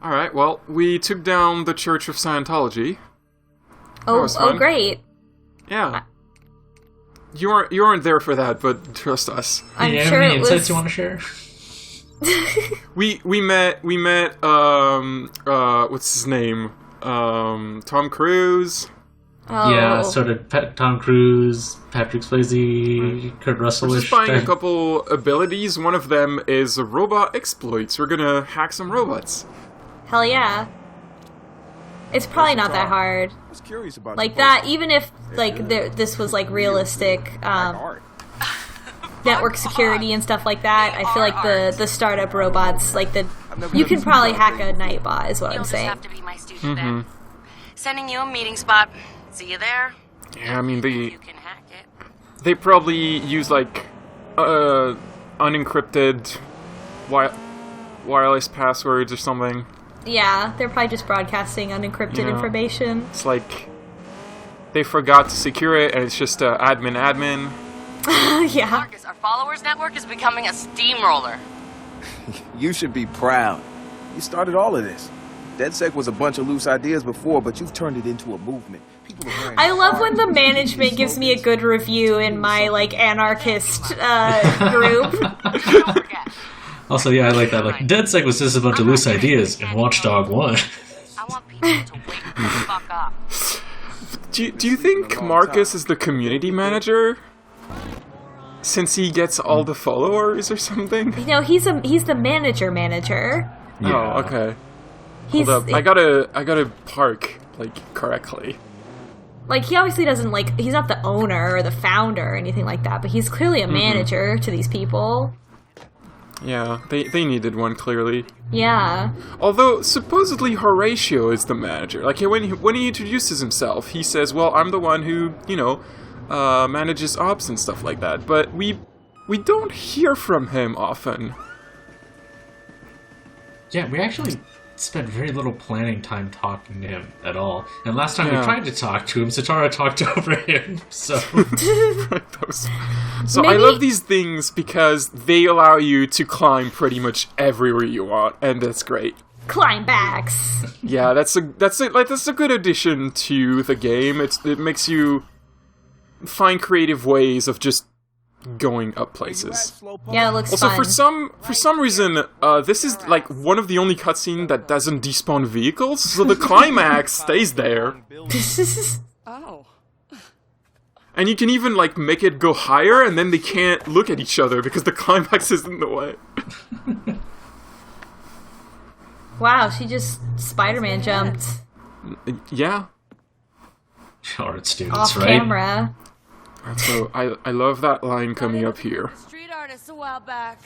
Alright, well, we took down the Church of Scientology. Oh, great. Yeah. You weren't there for that, but trust us. I'm you have sure any it was... insights you want to share? We met what's his name? Tom Cruise. Oh. Yeah, so did Tom Cruise, Patrick Swayze, Kurt Russell. We're just buying a couple abilities. One of them is robot exploits. We're gonna hack some robots. Hell yeah. It's probably not that hard. I was curious about Like that, even if like this was like realistic network security and stuff like that, I feel like the startup robots, like you can probably hack a Nightbot, is what I'm saying. You'll just have to be my student then. Sending you a meeting spot. See you there. Yeah, I mean You can hack it. they probably use like unencrypted wireless passwords or something. Yeah, they're probably just broadcasting unencrypted information. It's like they forgot to secure it, and it's just admin. Yeah. Marcus, our followers network is becoming a steamroller. You should be proud. You started all of this. DedSec was a bunch of loose ideas before, but you've turned it into a movement. People are wearing I love when the management gives me a good review in my like anarchist group. Don't forget. Also, yeah, I like that. Like, DedSec was just a bunch of loose ideas in Watchdog 1. I want people to wake the fuck up. Do you think Marcus is the community manager? Since he gets all the followers or something? You know, he's the manager. Yeah. Oh, okay. He's Hold up. I gotta park, like, correctly. like he obviously doesn't like he's not the owner or the founder or anything like that, but he's clearly a manager to these people. Yeah, they needed one, clearly. Yeah. Although, supposedly Horatio is the manager. Like, when he introduces himself, he says, well, I'm the one who, manages ops and stuff like that. But we don't hear from him often. Yeah, we actually spent very little planning time talking to him at all. And last time we Yeah. tried to talk to him, Satara talked over him, so... So I love these things because they allow you to climb pretty much everywhere you want, and that's great. Climbacks. Yeah, that's a good addition to the game. It makes you find creative ways of just going up places. Yeah, it looks Also, fun. for some reason, this is like one of the only cutscenes that doesn't despawn vehicles, so the climax stays there. Oh. And you can even like make it go higher, and then they can't look at each other because the climax is in the way. Wow, she just Spider-Man jumped Yeah. Art students, off right? camera. So I love that line coming up here. Street artist a while back.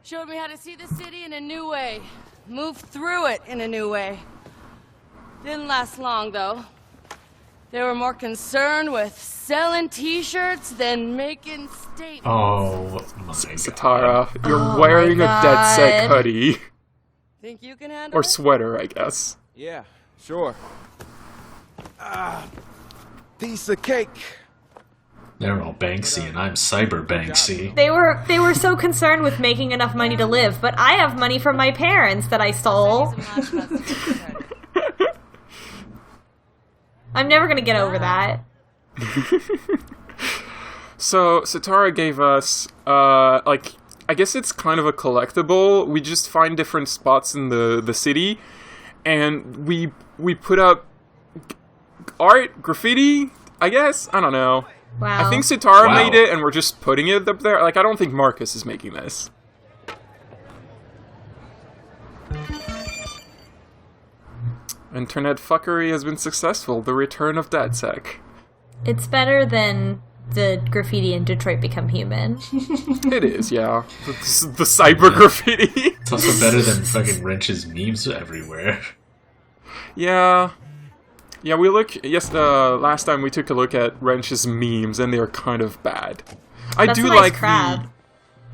Showed me how to see the city in a new way. Move through it in a new way. Didn't last long, though. They were more concerned with selling t-shirts than making statements. Oh my god. Satara, you're Oh wearing a my DedSec God. hoodie. Think you can handle Or it? sweater, I guess. Yeah, sure. Piece of cake. They're all Banksy, and I'm Cyber Banksy. They were so concerned with making enough money to live, but I have money from my parents that I stole. I'm never gonna get over that. So Satara gave us I guess it's kind of a collectible. We just find different spots in the city, and we put up art, graffiti, I guess? I don't know. Wow. I think Satara Wow. made it, and we're just putting it up there. Like, I don't think Marcus is making this. Internet fuckery has been successful. The return of DedSec. It's better than the graffiti in Detroit Become Human. It is, yeah. The cyber graffiti. It's also better than fucking Wrench's memes everywhere. Yeah. Yeah, last time we took a look at Wrench's memes, and they're kind of bad. I That's do a nice like crab.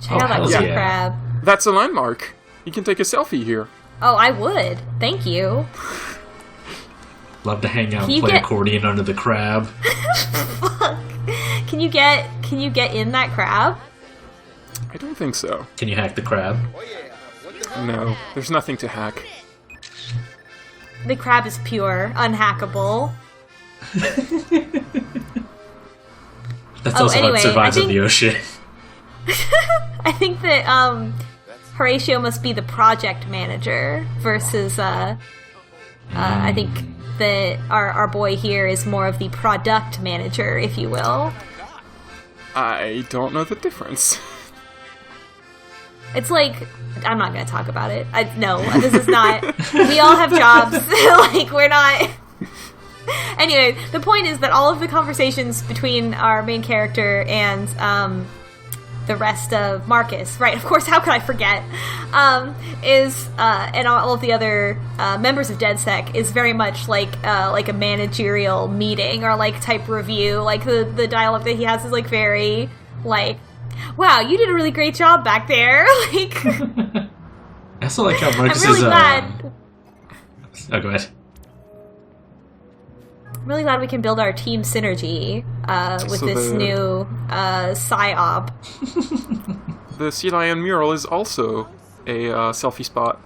Check out that hell cute yeah. crab. That's a landmark. You can take a selfie here. Oh, I would. Thank you. Love to hang out Can and you play get- accordion under the crab. Can you get in that crab? I don't think so. Can you hack the crab? No, there's nothing to hack. The crab is pure, unhackable. That's also anyway, what survives in the ocean. I think that Horatio must be the project manager versus I think that our boy here is more of the product manager, if you will. I don't know the difference. It's like, I'm not going to talk about it. No, this is not. We all have jobs. Like, we're not. Anyway, the point is that all of the conversations between our main character and the rest of Marcus, right, of course, how could I forget, and all of the other members of DedSec is very much like a managerial meeting or like type review. Like the dialogue that he has is like very like, wow, you did a really great job back there. Like, I also like how Marcus I'm really is. glad. Oh, go ahead. I'm really glad we can build our team synergy with this new psyop. The sea lion mural is also a selfie spot.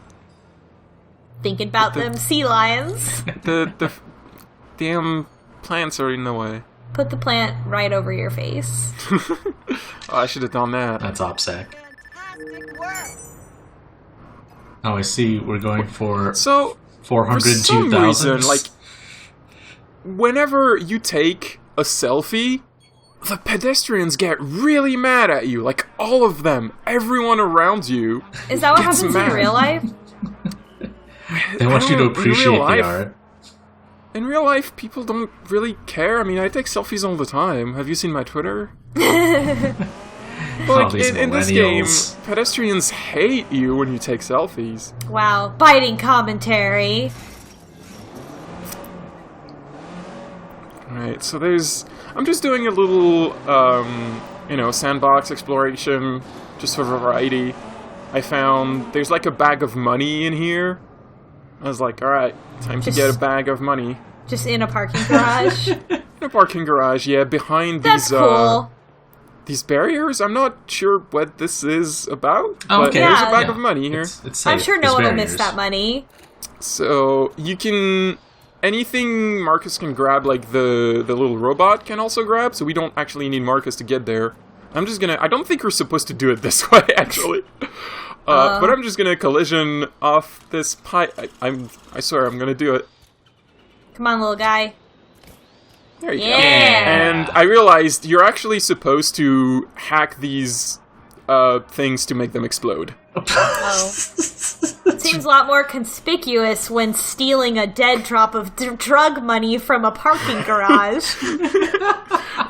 Thinking about them sea lions. The damn plants are in the way. Put the plant right over your face. Oh, I should have done that. That's OPSEC. Oh, I see. We're going for So, for 402,000. some reason, like, whenever you take a selfie, the pedestrians get really mad at you. Like, all of them. Everyone around you. Is that what gets happens mad. in real life? They want you to in real appreciate the life- art. In real life, people don't really care. I mean, I take selfies all the time. Have you seen my Twitter? But like, these in this game, millennials. pedestrians hate you when you take selfies. Wow, biting commentary. Alright, so there's... I'm just doing a little, sandbox exploration, just for variety. I found there's like a bag of money in here. I was like, alright, time to get a bag of money. Just in a parking garage. In a parking garage, yeah, behind That's these, cool. these barriers. I'm not sure what this is about, Oh, but okay. there's a Yeah. bag of money here. It's safe. I'm sure no There's one will barriers. miss that money. So, you can... Anything Marcus can grab, like the little robot can also grab, so we don't actually need Marcus to get there. I'm just gonna... I don't think we're supposed to do it this way, actually. But I'm just gonna collision off this pipe. I swear I'm gonna do it. Come on, little guy. There you go. Yeah. And I realized you're actually supposed to hack these things to make them explode. Oh. Seems a lot more conspicuous when stealing a dead drop of drug money from a parking garage.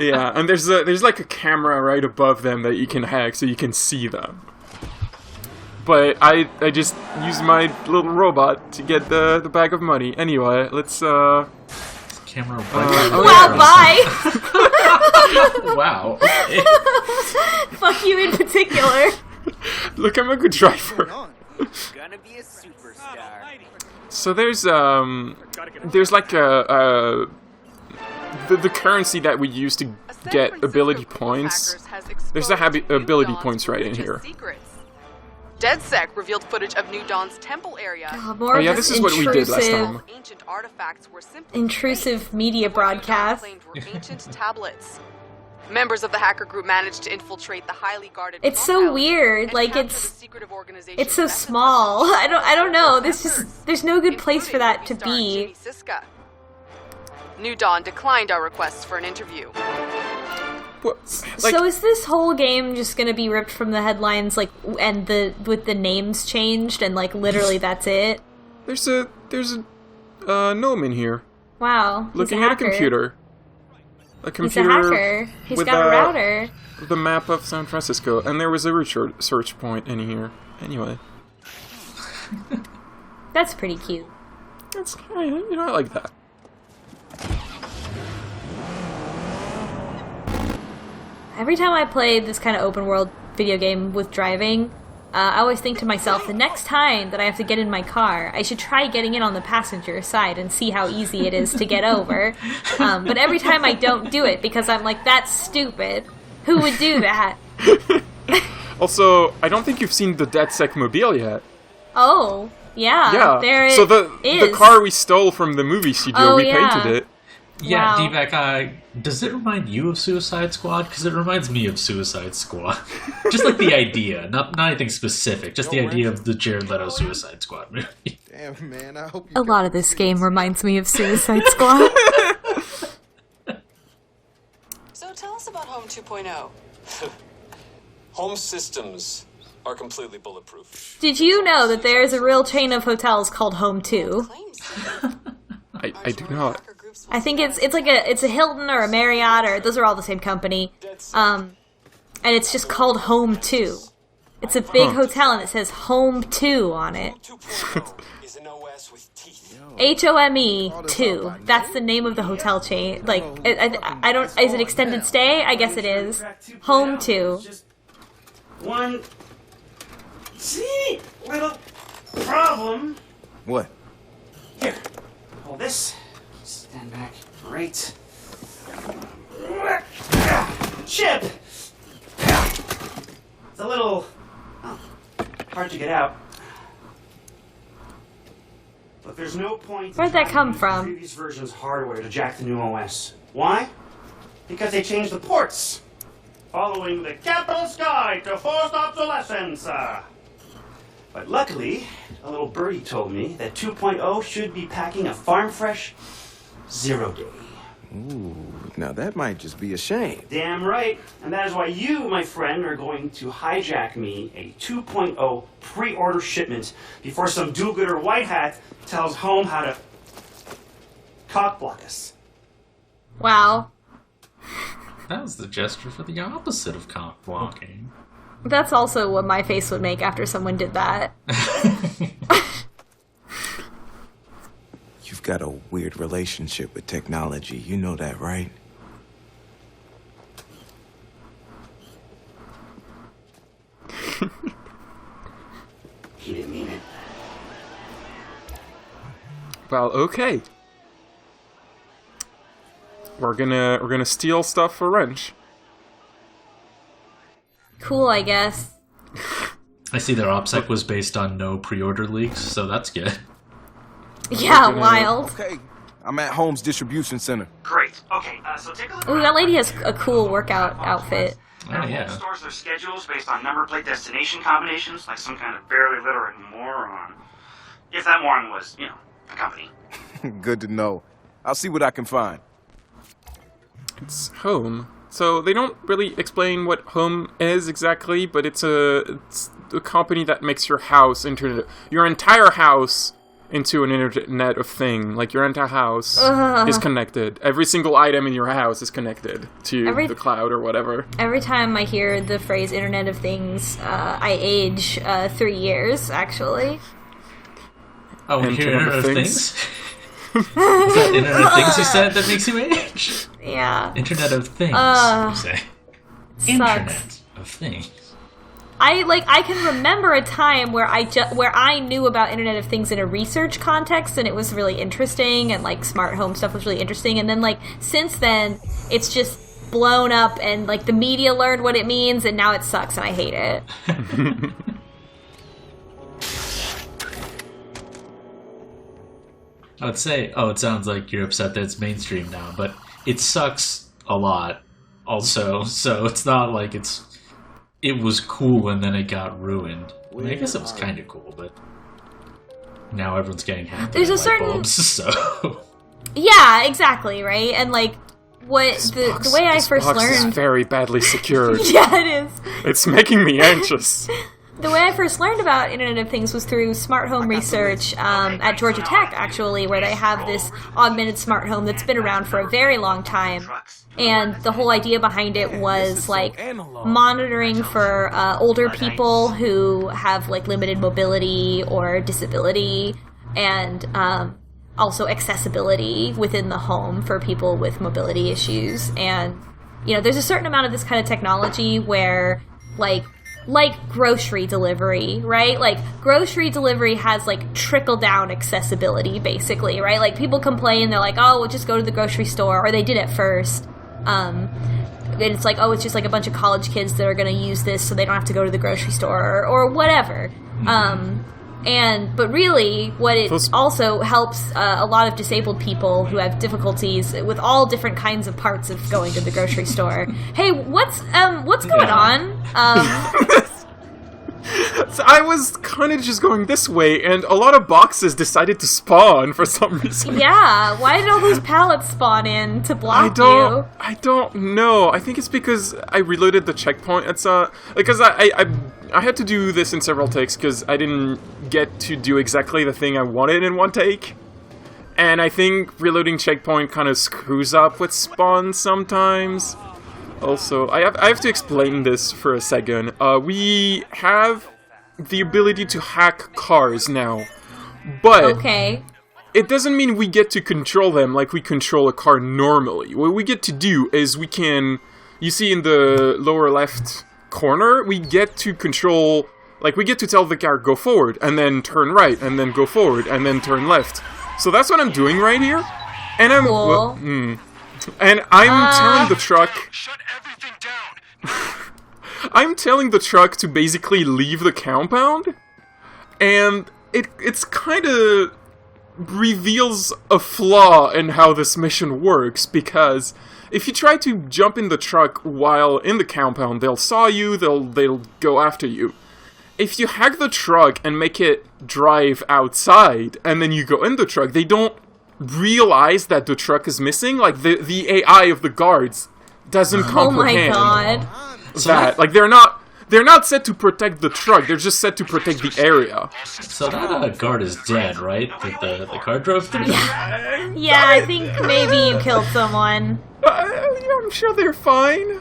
Yeah, and there's like a camera right above them that you can hack so you can see them. But I just used my little robot to get the bag of money. Anyway, let's Camera. Wow, bye! Wow. Fuck you in particular. look, I'm a good driver. Gonna be a superstar. So there's like the currency that we use to get ability points. There's the ability points right in here. DedSec revealed footage of New Dawn's temple area. More Oh of yeah, this is what we did last time. Ancient artifacts were simply Intrusive media broadcast. claimed were ancient tablets. Members of the hacker group managed to infiltrate the highly guarded. It's Trump so House weird. and Like capture it's the secretive organization's it's so methods of small. I don't know. efforts, There's no good place for that to including be. movie star Jimmy Siska. New Dawn declined our requests for an interview. What, like, So is this whole game just gonna be ripped from the headlines, like, and with the names changed, and like literally that's it? there's a gnome in here Wow, he's looking a at a hacker. computer. A He's a computer hacker. He's with got a router. the map of San Francisco, and there was a research point in here. Anyway, That's pretty cute. that's I like that. Every time I play this kind of open world video game with driving, I always think to myself, the next time that I have to get in my car, I should try getting in on the passenger side and see how easy it is to get over. But every time I don't do it because I'm like, that's stupid. Who would do that? Also, I don't think you've seen the DedSec mobile yet. Oh, Yeah, there so the is. car we stole from the movie studio, we yeah. painted it. Yeah, Wow. Dvac, does it remind you of Suicide Squad? Because it reminds me of Suicide Squad. Just like the idea, not anything specific, just the idea of the Jared Leto Suicide Squad movie. Damn, man, I hope you A lot of this game reminds me of Suicide Squad. So tell us about Home 2.0. Home systems are completely bulletproof. Did you know that there is a real chain of hotels called Home 2? I do not. I think it's a Hilton or a Marriott, or those are all the same company. And it's just called Home 2. It's a big hotel and it says Home 2 on it. 2.0 is an OS with teeth. HOME 2. That's the name of the hotel chain. Like, I don't. Is it extended stay? I guess it is. Home 2. One teeny little problem. What? Here, hold this. Stand back. Great. Chip! It's a little hard to get out. But there's no point. Where'd that come in from? the previous version's hardware to jack the new OS. Why? Because they changed the ports. Following the capital's guide to forced obsolescence. But luckily, a little birdie told me that 2.0 should be packing a farm-fresh 0-day. Ooh, now that might just be a shame. Damn right. And that is why you, my friend, are going to hijack me a 2.0 pre-order shipment before some do-gooder white hat tells Home how to cock-block us. Wow. That was the gesture for the opposite of cock blocking. That's also what my face would make after someone did that. You've got a weird relationship with technology. You know that, right? He didn't mean it. Well, okay. We're gonna steal stuff for Wrench. Cool, I guess. I see their OPSEC was based on no pre-order leaks, so that's good. Yeah, wild. Okay, I'm at Home's distribution center. Great. Okay, so take a look. Ooh, that lady has a cool workout outfit. Oh, yeah. Home stores their schedules based on number plate destination combinations, like some kind of barely literate moron. If that moron was, a company. Good to know. I'll see what I can find. It's Home. So they don't really explain what Home is exactly, but it's a company that makes your entire house into an internet of thing. Like your entire house is connected. Every single item in your house is connected to the cloud or whatever. Every time I hear the phrase Internet of Things, I age 3 years, actually. Oh, when you hear Internet of Things? Is that Internet of Things you said that makes you age? Yeah. Internet of Things, you say. Sucks. Internet of Things. I can remember a time where I knew about Internet of Things in a research context, and it was really interesting, and like smart home stuff was really interesting, and then like since then it's just blown up, and like the media learned what it means, and now it sucks and I hate it. I would say, it sounds like you're upset that it's mainstream now, but it sucks a lot also, so it's not like it was cool and then it got ruined. I mean, I guess it was kind of cool, but now everyone's getting hacked by light bulbs, so... Yeah, exactly, right? And like, the way I first box learned... is very badly secured. Yeah, it is. It's making me anxious. The way I first learned about Internet of Things was through smart home research at Georgia Tech, actually, where they have this augmented smart home that's been around for a very long time. And the whole idea behind it was, like, monitoring for older people who have, like, limited mobility or disability, and also accessibility within the home for people with mobility issues. And, there's a certain amount of this kind of technology where, like grocery delivery, right? Like, grocery delivery has, like, trickle-down accessibility, basically, right? Like, people complain, they're like, oh, we'll just go to the grocery store, or they did at first. And it's like, oh, it's just, like, a bunch of college kids that are going to use this so they don't have to go to the grocery store, or whatever. But really, what it also helps a lot of disabled people who have difficulties with all different kinds of parts of going to the grocery store. Hey, what's going on? So I was kind of just going this way, and a lot of boxes decided to spawn for some reason. Yeah, why did all those pallets spawn in to block you? I don't know. I think it's because I reloaded the checkpoint. It's because I had to do this in several takes because I didn't get to do exactly the thing I wanted in one take. And I think reloading checkpoint kind of screws up with spawn sometimes. Also, I have to explain this for a second. We have the ability to hack cars now, but it doesn't mean we get to control them like we control a car normally. What we get to do is we can, you see in the lower left corner, we get to control, like we get to tell the car go forward, and then turn right, and then go forward, and then turn left. So that's what I'm doing right here, and I'm... Cool. Well, and I'm telling the truck... Shut everything down! I'm telling the truck to basically leave the compound, and it's kind of reveals a flaw in how this mission works, because if you try to jump in the truck while in the compound, they'll saw you, they'll go after you. If you hack the truck and make it drive outside, and then you go in the truck, they don't realize that the truck is missing. Like, the AI of the guards doesn't comprehend that. Like, they're not set to protect the truck, they're just set to protect the area. So that guard is dead, right? That the car drove through? Yeah, I think maybe you killed someone. I'm sure they're fine.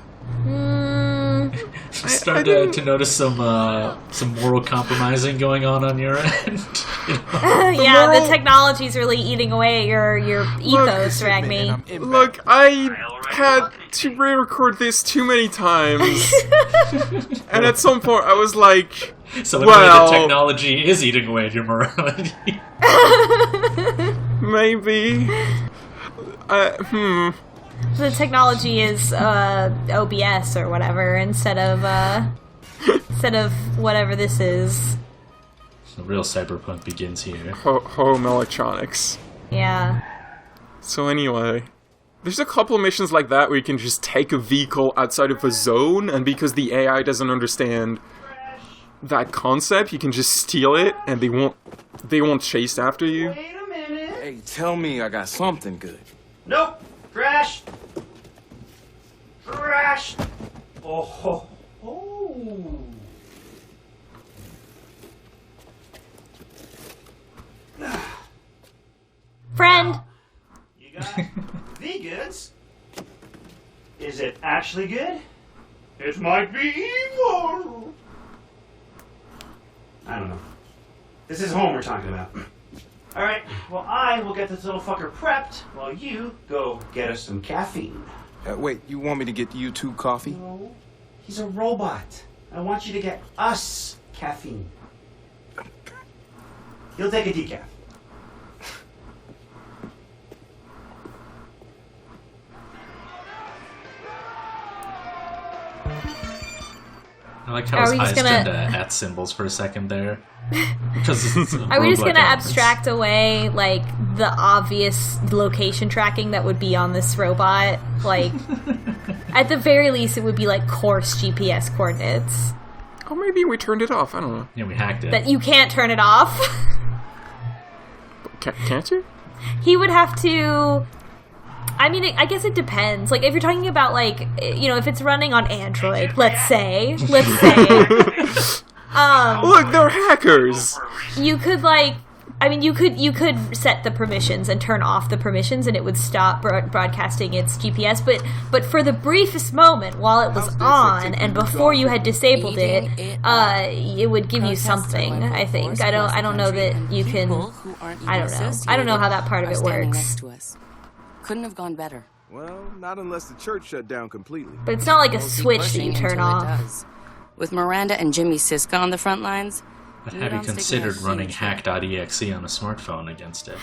Starting to notice some moral compromising going on your end. Yeah, the technology's really eating away at your ethos, Ragni. Look, I had to re-record this too many times, and at some point I was like, so the technology is eating away at your morality. Maybe. The technology is OBS or whatever instead of whatever this is. The real cyberpunk begins here. Home electronics. Yeah. So anyway, there's a couple missions like that where you can just take a vehicle outside of a zone, and because the AI doesn't understand that concept, you can just steal it, and they won't chase after you. Wait a minute. Hey, tell me I got something good. Nope. Trash. Trash. Oh ho ho. Friend. You got the goods. Is it actually good? It might be evil. I don't know. This is Haum we're talking about. Alright, well I will get this little fucker prepped while you go get us some caffeine. Wait, you want me to get you two coffee? No, he's a robot. I want you to get us caffeine. You'll take a decaf. I like how his eyes turned to at symbols for a second there. Are we just gonna abstract away, like, the obvious location tracking that would be on this robot? Like, at the very least, it would be, like, coarse GPS coordinates. Or maybe we turned it off, I don't know. Yeah, we hacked it. That you can't turn it off. Can't you? He would have to... I mean, I guess it depends. Like, if you're talking about, like, you know, if it's running on Android, let's say... Look, they're hackers! You could, like... I mean, you could set the permissions and turn off the permissions, and it would stop broadcasting its GPS. But for the briefest moment, while it was on, and before you had disabled it, it would give you something. I think. I don't know that you can. I don't know. I don't know how that part of it works. Couldn't have gone better. Well, not unless the church shut down completely. But it's not like a switch that you turn off. With Miranda and Jimmy Siska on the front lines. But have you considered running hack.exe on a smartphone against it?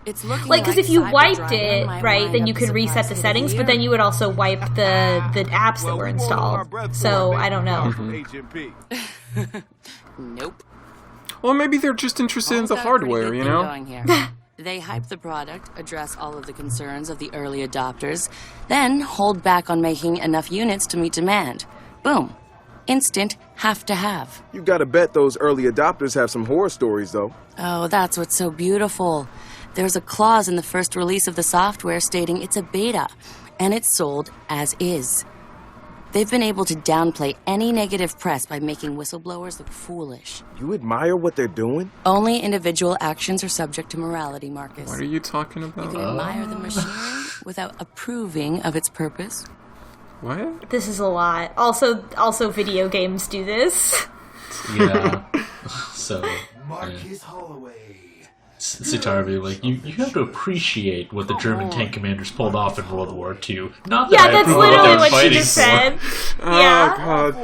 It's looking like, because if you wiped it, right, then you could reset the settings, but then you would also wipe the apps that were installed. So, I don't know. Nope. Well, maybe they're just interested in the hardware, you know? Going here. They hype the product, address all of the concerns of the early adopters, then hold back on making enough units to meet demand. Boom. Instant have to have. You gotta bet those early adopters have some horror stories, though. Oh, that's what's so beautiful. There's a clause in the first release of the software stating it's a beta, and it's sold as is. They've been able to downplay any negative press by making whistleblowers look foolish. You admire what they're doing? Only individual actions are subject to morality, Marcus. What are you talking about? You can admire the machinery without approving of its purpose. What? This is a lot. Also, video games do this. Yeah. So, Marcus Holloway. Sitara be like, you have to appreciate what the German tank commanders pulled off in World War II. Not that Yeah, I that's approve literally them what she fighting just for. said. Oh, Yeah. God.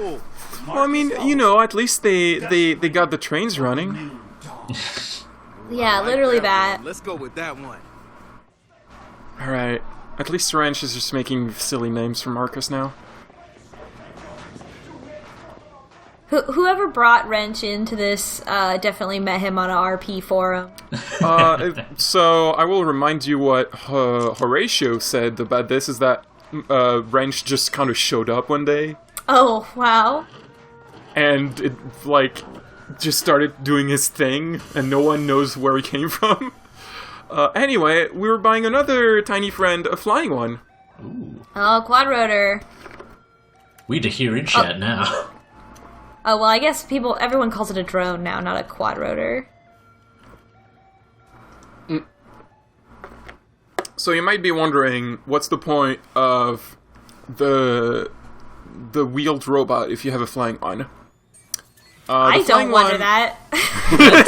Well, I mean, you know, at least they got the trains running. Yeah, literally that. Let's go with that one. Alright. At least Ranch is just making silly names for Marcus now. Whoever brought Wrench into this definitely met him on an RP forum. So, I will remind you what Horatio said about this, is that Wrench just kind of showed up one day. Oh, wow. And it, like, just started doing his thing, and no one knows where he came from. Anyway, we were buying another tiny friend, a flying one. Ooh. Oh, quad rotor. We to hear in chat now. Oh, well, I guess everyone calls it a drone now, not a quad rotor. So you might be wondering, what's the point of the wheeled robot if you have a flying one? I don't wonder that. But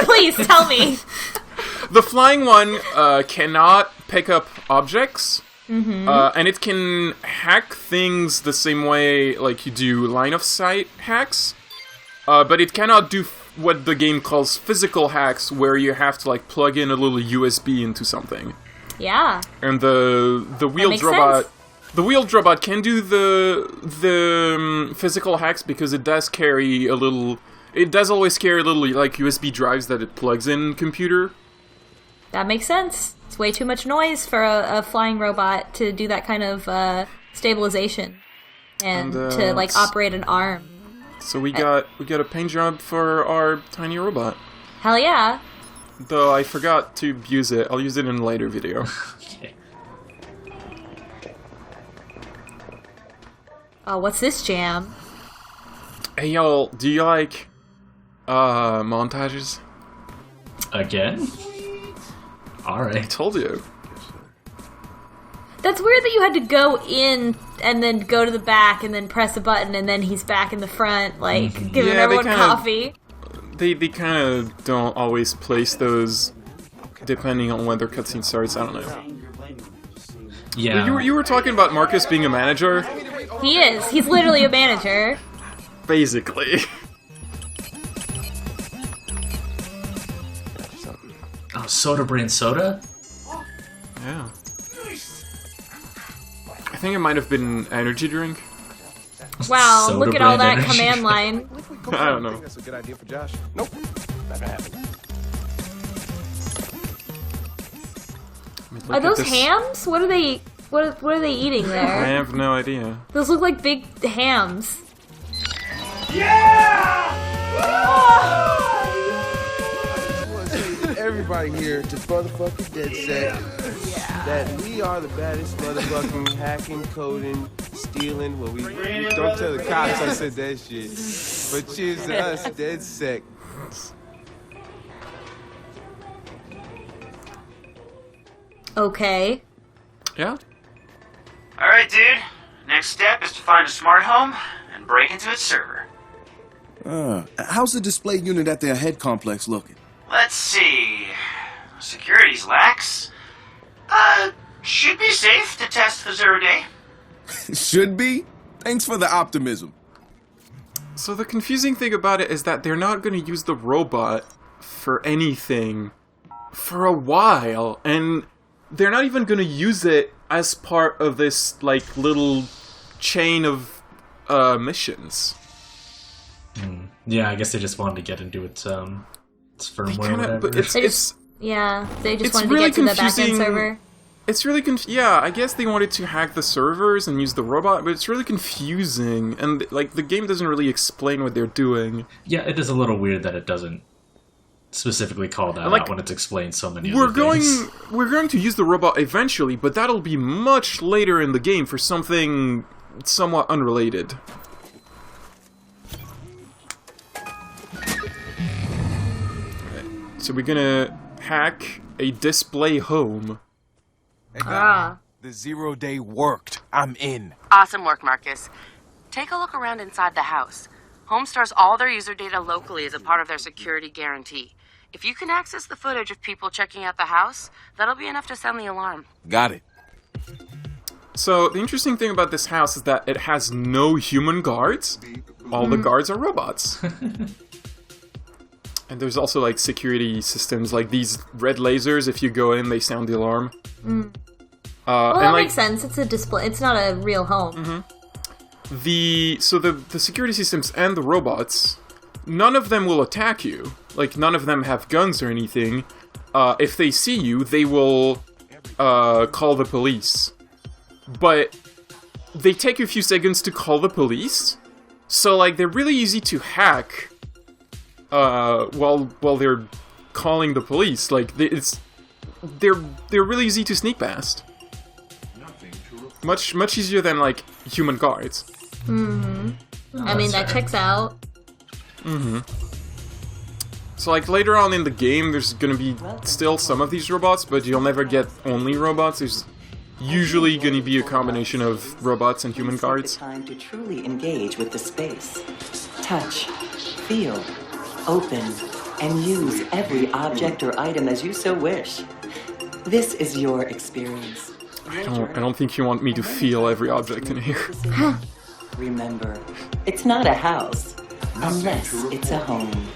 please, tell me. The flying one cannot pick up objects, and it can hack things the same way like you do line of sight hacks, but it cannot do what the game calls physical hacks, where you have to like plug in a little USB into something. Yeah. And the wheeled makes robot, sense. the wheeled robot can do the physical hacks because it does carry a little. It does always carry a little like USB drives that it plugs in computer. That makes sense. It's way too much noise for a flying robot to do that kind of stabilization and to like operate an arm. So we got a paint job for our tiny robot. Hell yeah. Though I forgot to use it. I'll use it in a later video. Okay. Oh, what's this jam? Hey y'all, do you like montages? Again? I Alright. told you. That's weird that you had to go in and then go to the back and then press a button and then he's back in the front, like, giving Yeah, they everyone kinda- coffee. They kind of don't always place those depending on when their cutscene starts. I don't know. Yeah. You were talking about Marcus being a manager? He is. He's literally a manager. Basically. Oh, Soda Brain Soda? Yeah. I think it might have been an energy drink. Wow, Soda look at all brand that energy command drink. line. I don't know. That's a good idea for Josh. Nope. Not gonna happen. Are those hams? What are they? What are they eating I there? have no idea. Those look like big hams. Everybody here to motherfucking dead set that we are the baddest motherfucking hacking, coding, stealing. Well, we don't tell the cops I said that shit, but cheers to us, dead sec. Okay. Yeah? Alright, dude. Next step is to find a smart home and break into its server. How's the display unit at their head complex looking? Let's see. Security's lax. Should be safe to test for 0 day. Should be. Thanks for the optimism. So the confusing thing about it is that they're not going to use the robot for anything for a while, and they're not even going to use it as part of this, like, little chain of missions. Yeah, I guess they just wanted to get into it It's firmware, whatever. But They just wanted really to get to the backend confusing. server. It's really yeah, I guess they wanted to hack the servers and use the robot, but it's really confusing, and like the game doesn't really explain what they're doing. Yeah, it is a little weird that it doesn't specifically call that out when it's explained so many other things. We're going to use the robot eventually, but that'll be much later in the game for something somewhat unrelated. So we're gonna hack a display home. Hey, guys, the 0-day worked. I'm in. Awesome work, Marcus. Take a look around inside the house. Home stores all their user data locally as a part of their security guarantee. If you can access the footage of people checking out the house, that'll be enough to sound the alarm. Got it. So the interesting thing about this house is that it has no human guards. All the guards are robots. And there's also like security systems, like these red lasers. If you go in, they sound the alarm. Well, that makes sense. It's a display. It's not a real home. The security systems and the robots, none of them will attack you. Like, none of them have guns or anything. If they see you, they will call the police. But they take a few seconds to call the police. So, like, they're really easy to hack while they're calling the police. Like, they're really easy to sneak past. Much easier than, like, human guards. I mean, that checks out. So, like, later on in the game, there's gonna be still some of these robots, but you'll never get only robots. There's usually gonna be a combination of robots and human guards. Time to truly engage with the space. Touch, feel, open, and use every object or item as you so wish. This is your experience. I don't think you want me to feel every object in here. Remember, it's not a house, unless it's a home.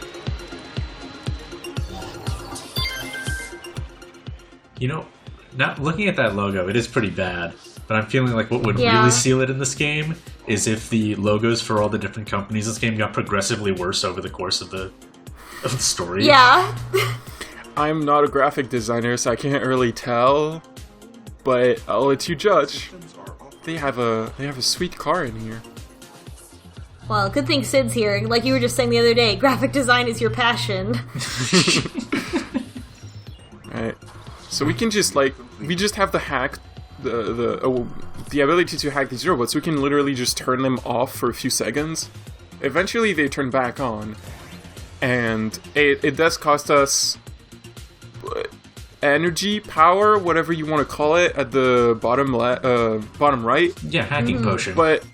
You know, now looking at that logo, it is pretty bad. But I'm feeling like what would really seal it in this game is if the logos for all the different companies in this game got progressively worse over the course of the story. Yeah. I'm not a graphic designer, so I can't really tell. But I'll let you judge. They have a sweet car in here. Well, good thing Sid's here. Like you were just saying the other day, graphic design is your passion. Right. So we can just we just have the hack, the ability to hack these robots. We can literally just turn them off for a few seconds. Eventually, they turn back on, and it does cost us energy, power, whatever you want to call it, at the bottom right. Yeah, hacking potion. But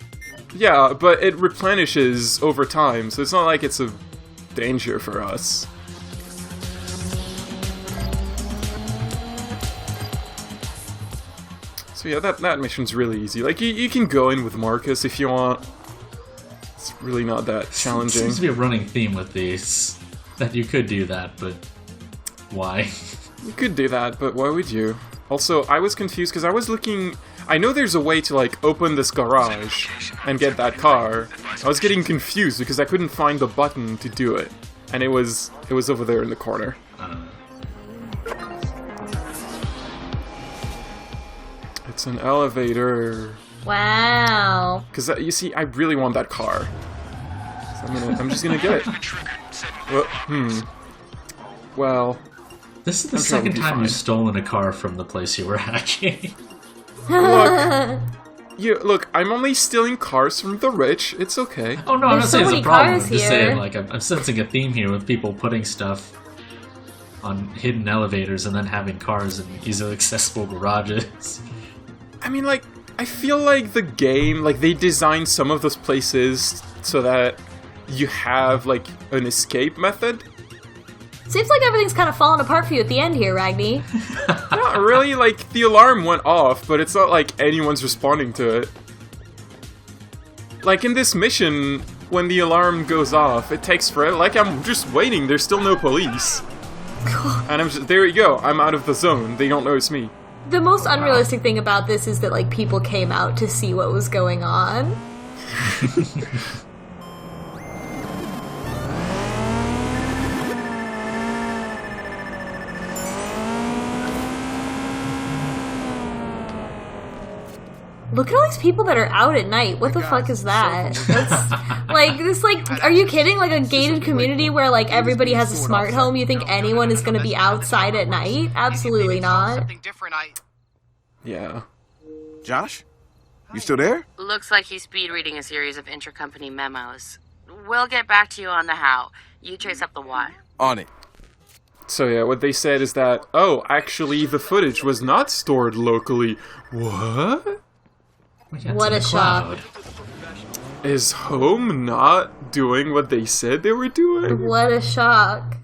yeah, but it replenishes over time, so it's not like it's a danger for us. So yeah, that mission's really easy. Like, you can go in with Marcus if you want. It's really not that challenging. Seems to be a running theme with these, that you could do that, but why? You could do that, but why would you? Also, I was confused because I was looking... I know there's a way to, like, open this garage and get that car. I was getting confused because I couldn't find the button to do it. And it was over there in the corner. It's an elevator. Wow. Because, you see, I really want that car. So I'm just gonna get it. Well... This is the second time you've stolen a car from the place you were hacking. Look, I'm only stealing cars from the rich. It's okay. Oh no, I'm not saying it's a problem. I'm just here. saying, like, I'm sensing a theme here with people putting stuff on hidden elevators and then having cars in easily accessible garages. I mean, like, I feel like the game, like, they designed some of those places so that you have, like, an escape method. Seems like everything's kind of falling apart for you at the end here, Ragni. Not really, like, the alarm went off, but it's not like anyone's responding to it. Like, in this mission, when the alarm goes off, it takes forever. Like, I'm just waiting, there's still no police. And I'm just, there you go, I'm out of the zone, they don't notice me. The most unrealistic thing about this is that, like, people came out to see what was going on. Look at all these people that are out at night. What the fuck is that? That's like this. Like, are you kidding? Like a gated community where like everybody has a smart home. You think anyone is going to be outside at night? Absolutely not. Yeah. Josh? You still there? Looks like he's speed reading a series of intercompany memos. We'll get back to you on the how. You trace up the why. On it. So yeah, what they said is that, oh, actually the footage was not stored locally. What? What a shock. Is Haum not doing what they said they were doing? What a shock.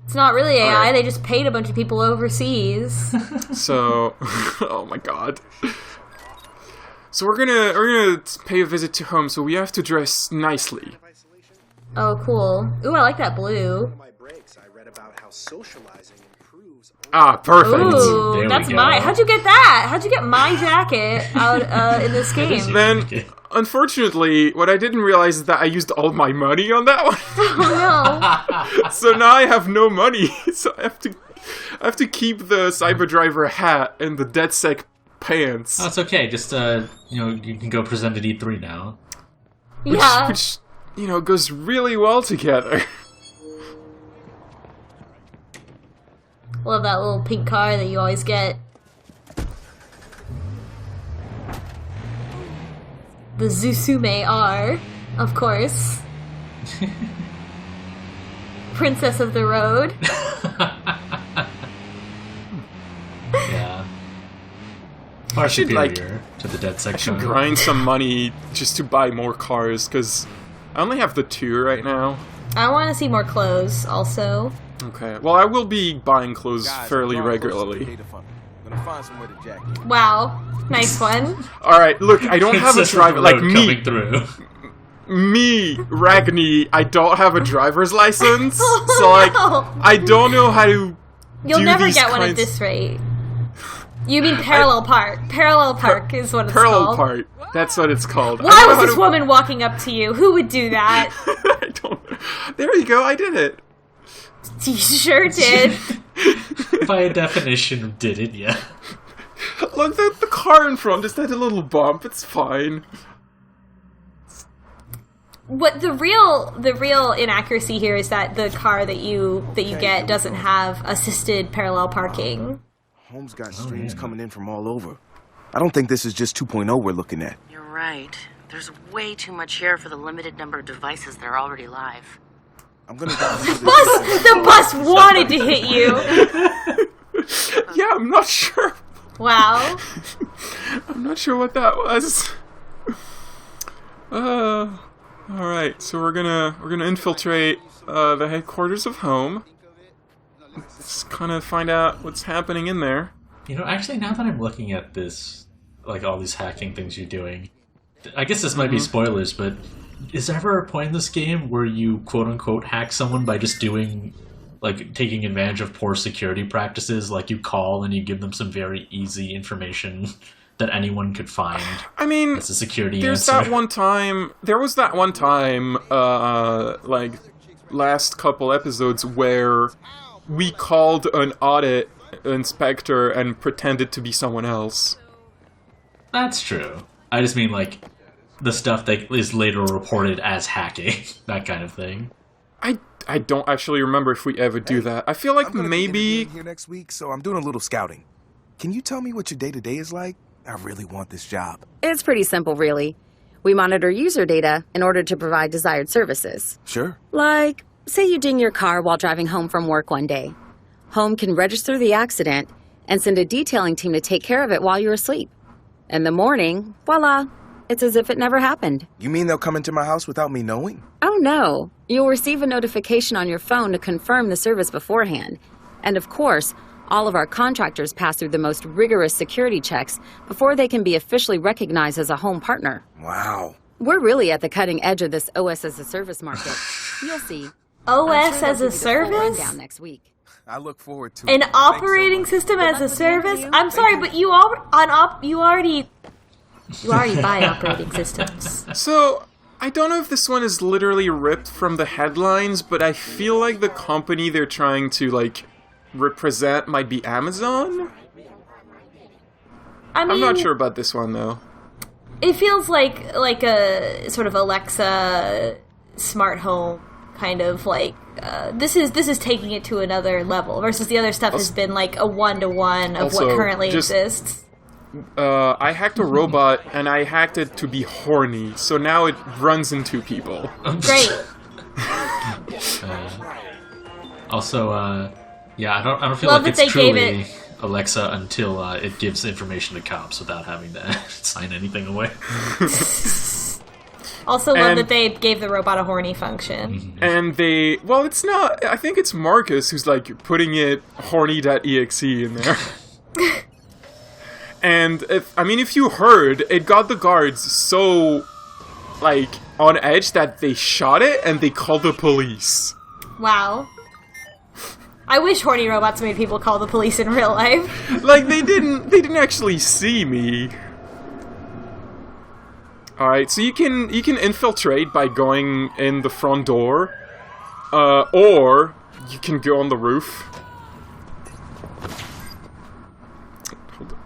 It's not really AI, Alright. they just paid a bunch of people overseas. So, oh my god. So we're gonna pay a visit to Haum, so we have to dress nicely. Oh, cool. Ooh, I like that blue. Ah, perfect. Ooh, that's mine. How'd you get that? How'd you get my jacket out in this game? Then, unfortunately, what I didn't realize is that I used all my money on that one. Oh no. So now I have no money. So I have to keep the Cyberdriver hat and the DedSec pants. Oh, it's okay. Just you can go present at E3 now. Yeah. Which goes really well together. Love that little pink car that you always get. The Zusume R, of course. Princess of the Road. Yeah. Far should, superior to the DedSec. I should grind some money just to buy more cars, because I only have the 2 right now. I want to see more clothes, also. Okay, well, I will be buying clothes fairly regularly. Wow, nice one. Alright, look, I don't have a driver, like me. Through. Me, Ragni, I don't have a driver's license, Oh, so, like, no. I don't know how to You'll do never these get one at kinds- this rate. You mean parallel park. Parallel park is what it's Parallel called. part. That's what it's called. Why was this woman walking up to you? Who would do that? I don't. There you go. I did it. You sure did. By definition, did it? Yeah. Look, the car in front just had a little bump. It's fine. What the real inaccuracy here is that the car that you get doesn't have assisted parallel parking. Haum's got streams coming in from all over. I don't think this is just 2.0 we're looking at. You're right. There's way too much here for the limited number of devices that are already live. I'm gonna The bus wanted to hit you. Yeah, I'm not sure. Wow. I'm not sure what that was. Alright, so we're gonna infiltrate the headquarters of Haum. Let's kind of find out what's happening in there. Actually, now that I'm looking at this, like all these hacking things you're doing, I guess this might be spoilers, but is there ever a point in this game where you quote-unquote hack someone by just doing, like, taking advantage of poor security practices? Like, you call and you give them some very easy information that anyone could find. I mean, as a security there was that one time, like, last couple episodes where we called an audit inspector and pretended to be someone else. That's true. I just mean, like, the stuff that is later reported as hacking, that kind of thing. I don't actually remember if we ever do that. I feel like maybe here next week, so I'm doing a little scouting. Can you tell me what your day-to-day is like? I really want this job. It's pretty simple, really. We monitor user data in order to provide desired services. Sure. Like, say you ding your car while driving home from work one day. Haum can register the accident and send a detailing team to take care of it while you're asleep. In the morning, voila, it's as if it never happened. You mean they'll come into my house without me knowing? Oh no, you'll receive a notification on your phone to confirm the service beforehand. And of course, all of our contractors pass through the most rigorous security checks before they can be officially recognized as a Haum partner. Wow. We're really at the cutting edge of this OS as a service market. You'll see. OS as a service? Down next week. I look forward to An operating system as a service? I'm sorry, but you already buy operating systems. So, I don't know if this one is literally ripped from the headlines, but I feel like the company they're trying to, like, represent might be Amazon? I'm not sure about this one though. It feels like a sort of Alexa smart home kind of like this is taking it to another level versus the other stuff has been like a 1-to-1 of what currently exists. I hacked a robot and I hacked it to be horny, so now it runs into people. Great. Also, yeah, I don't feel Love like that it's they gave truly Alexa until it gives information to cops without having to sign anything away. Also love that they gave the robot a horny function. And it's not, I think it's Marcus who's like putting it horny.exe in there. And if you heard, it got the guards so like on edge that they shot it and they called the police. Wow. I wish horny robots made people call the police in real life. Like they didn't actually see me. Alright, so you can infiltrate by going in the front door. Or you can go on the roof. Hold on.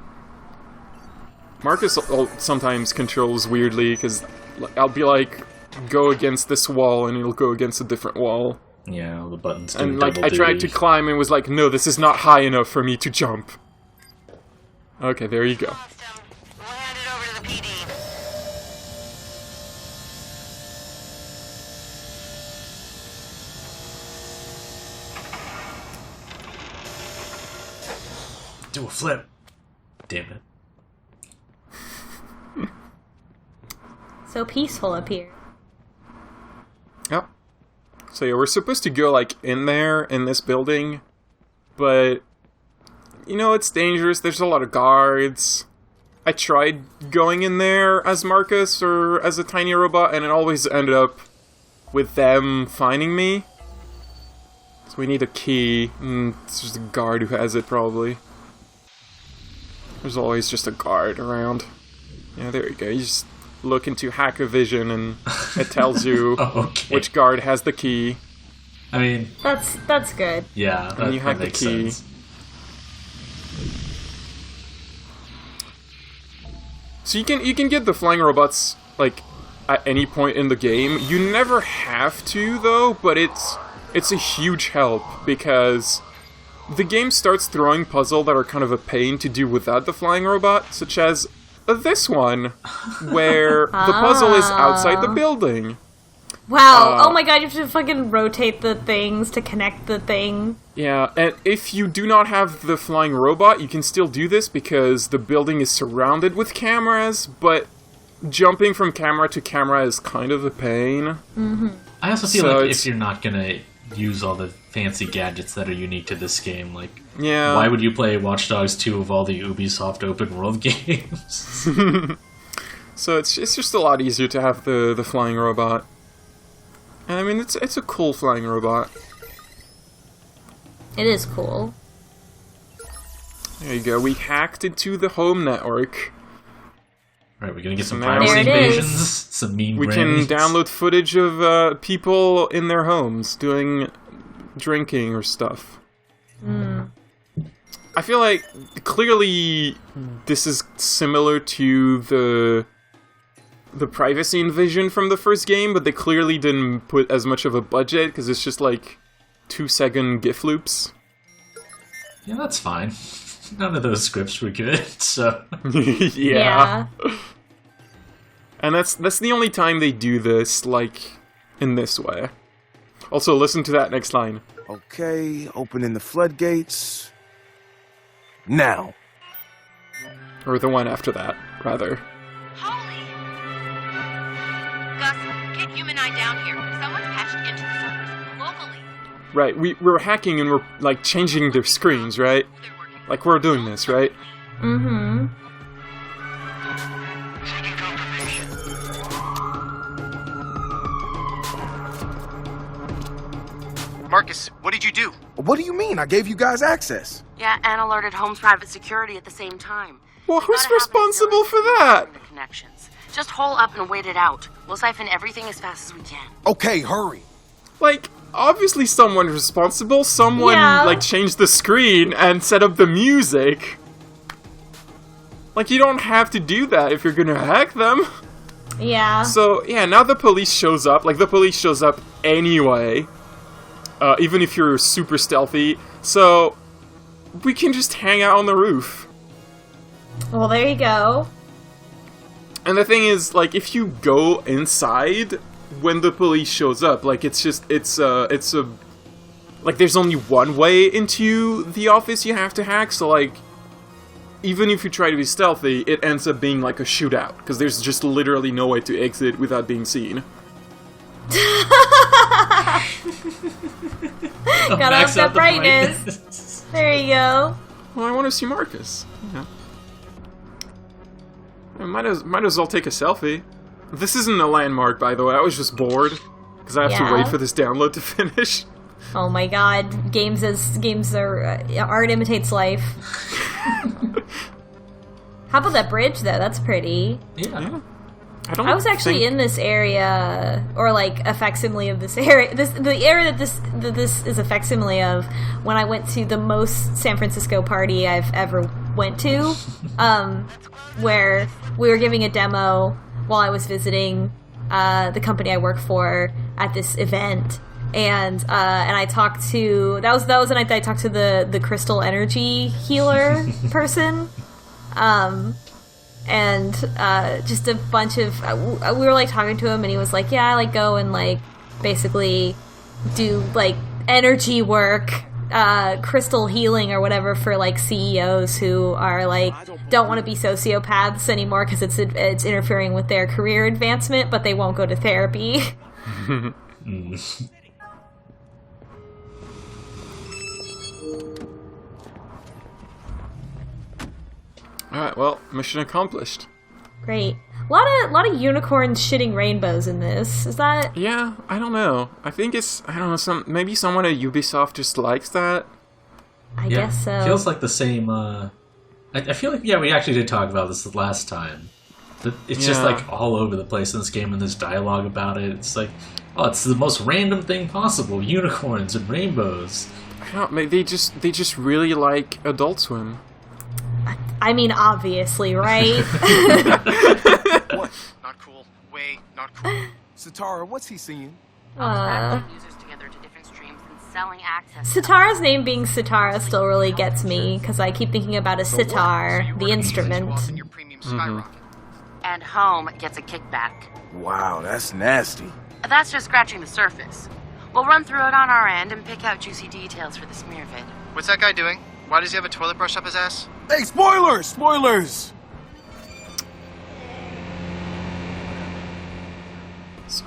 Marcus sometimes controls weirdly, because I'll be like, go against this wall, and it'll go against a different wall. Yeah, all the buttons do And like, double I tried duty. to climb and was like, no, this is not high enough for me to jump. Okay, there you go. Do a flip. Damn it. So peaceful up here. Yep. So yeah, we're supposed to go like in there in this building, but you know, it's dangerous. There's a lot of guards. I tried going in there as Marcus or as a tiny robot, and it always ended up with them finding me. So we need a key. It's just a guard who has it, probably. There's always just a guard around. Yeah, there you go. You just look into Hacker Vision, and it tells you which guard has the key. I mean, that's good. Yeah, and you have the makes key. sense. So you can get the flying robots like at any point in the game. You never have to though, but it's a huge help because the game starts throwing puzzles that are kind of a pain to do without the flying robot, such as this one, where the puzzle is outside the building. Wow, oh my god, you have to fucking rotate the things to connect the thing. Yeah, and if you do not have the flying robot, you can still do this because the building is surrounded with cameras, but jumping from camera to camera is kind of a pain. Mm-hmm. I also feel like if you're not gonna use all the fancy gadgets that are unique to this game, like, why would you play Watch Dogs 2 of all the Ubisoft open world games? So it's just a lot easier to have the flying robot. And I mean, it's a cool flying robot. It is cool. There you go. We hacked into the Haum network. Right, we're gonna get some now privacy invasions, some mean We grannies. can download footage of people in their homes doing drinking or stuff. I feel like clearly this is similar to the privacy invasion from the first game, but they clearly didn't put as much of a budget because it's just like 2-second GIF loops. Yeah, that's fine. None of those scripts were good, so... yeah. And that's the only time they do this, like, in this way. Also, listen to that next line. Okay, opening the floodgates. Now. Or the one after that, rather. Gus, get Human Eye down here. Someone's patched into the servers locally. Right, we're hacking and we're, like, changing their screens, right? Like, we're doing this, right? Mm-hmm. Marcus, what did you do? What do you mean? I gave you guys access. Yeah, and alerted Haum's private security at the same time. Well, who's responsible for that? Connections. Just hole up and wait it out. We'll siphon everything as fast as we can. Okay, hurry. Like, obviously someone's responsible. Someone, Yeah. like, changed the screen and set up the music. Like, you don't have to do that if you're gonna hack them. Yeah. So, yeah, now the police shows up. Like, the police shows up anyway. Even if you're super stealthy. So, we can just hang out on the roof. Well, there you go. And the thing is, like, if you go inside when the police shows up, like, it's like, there's only one way into the office you have to hack, so, like, even if you try to be stealthy, it ends up being like a shootout, because there's just literally no way to exit without being seen. Got off that brightness. There you go. Well, I want to see Marcus. Yeah. I might as well take a selfie. This isn't a landmark, by the way. I was just bored because I have to wait for this download to finish. Oh my god, games are art imitates life. How about that bridge though? That's pretty. Yeah. I was actually in this area, or like a facsimile of this area. The area that this is a facsimile of when I went to the most San Francisco party I've ever went to, where we were giving a demo while I was visiting the company I work for at this event. And I talked to that was the night that I talked to the crystal energy healer person, and just a bunch of we were like talking to him, and he was like, yeah, I like go and like basically do like energy work, crystal healing or whatever for like CEOs who are like don't want to be sociopaths anymore because it's interfering with their career advancement, but they won't go to therapy. Alright, well, mission accomplished. Great. A lot of unicorns shitting rainbows in this. Is that... Yeah, I don't know. I think it's... I don't know, maybe someone at Ubisoft just likes that? I guess so. Feels like the same, I feel like, we actually did talk about this the last time. It's just, like, all over the place in this game, and there's dialogue about it. It's like, oh, it's the most random thing possible. Unicorns and rainbows. I don't know, they just really like Adult Swim. I mean, obviously, right? What? Not cool. Way not cool. Sitara, what's he seeing? Users together to different streams and selling access. Sitara's name being Sitara still really gets me, because I keep thinking about a sitar, the instrument. And Haum gets a kickback. Wow, that's nasty. That's just scratching the surface. We'll run through it on our end and pick out juicy details for the smear vid. What's that guy doing? Why does he have a toilet brush up his ass? Hey, spoilers! Spoilers!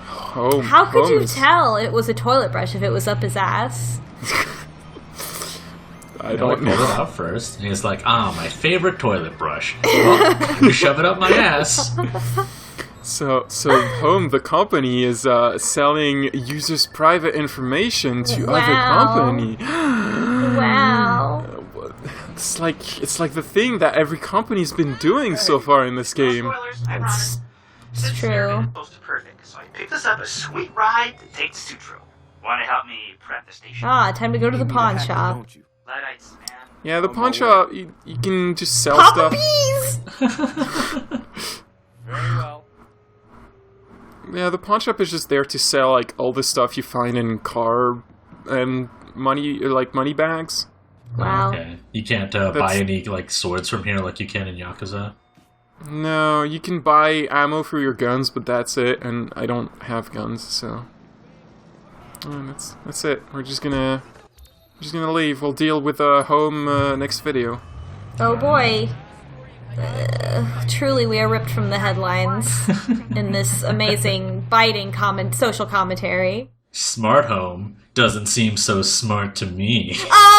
How could you tell it was a toilet brush if it was up his ass? I don't know. Pulled it out first, and he's like, my favorite toilet brush. Well, you shove it up my ass. So Haum, the company, is selling users' private information to other company. Wow. It's like the thing that every company's been doing so far in this game. It's true. Everything's close to perfect, so I picked us up a sweet ride to take to Sutro. Want to help me prep the station? Time to go to the pawn shop. Luddites, man. Yeah, the pawn shop, you can just sell Papa stuff. Bees! Very well. Yeah, the pawn shop is just there to sell like all the stuff you find in car and money, like money bags. Wow. Okay. You can't buy any like swords from here like you can in Yakuza? No, you can buy ammo for your guns, but that's it, and I don't have guns, so... that's it. We're just gonna leave. We'll deal with Haum next video. Oh boy. Truly, we are ripped from the headlines in this amazing, biting social commentary. Smart Haum doesn't seem so smart to me. Oh!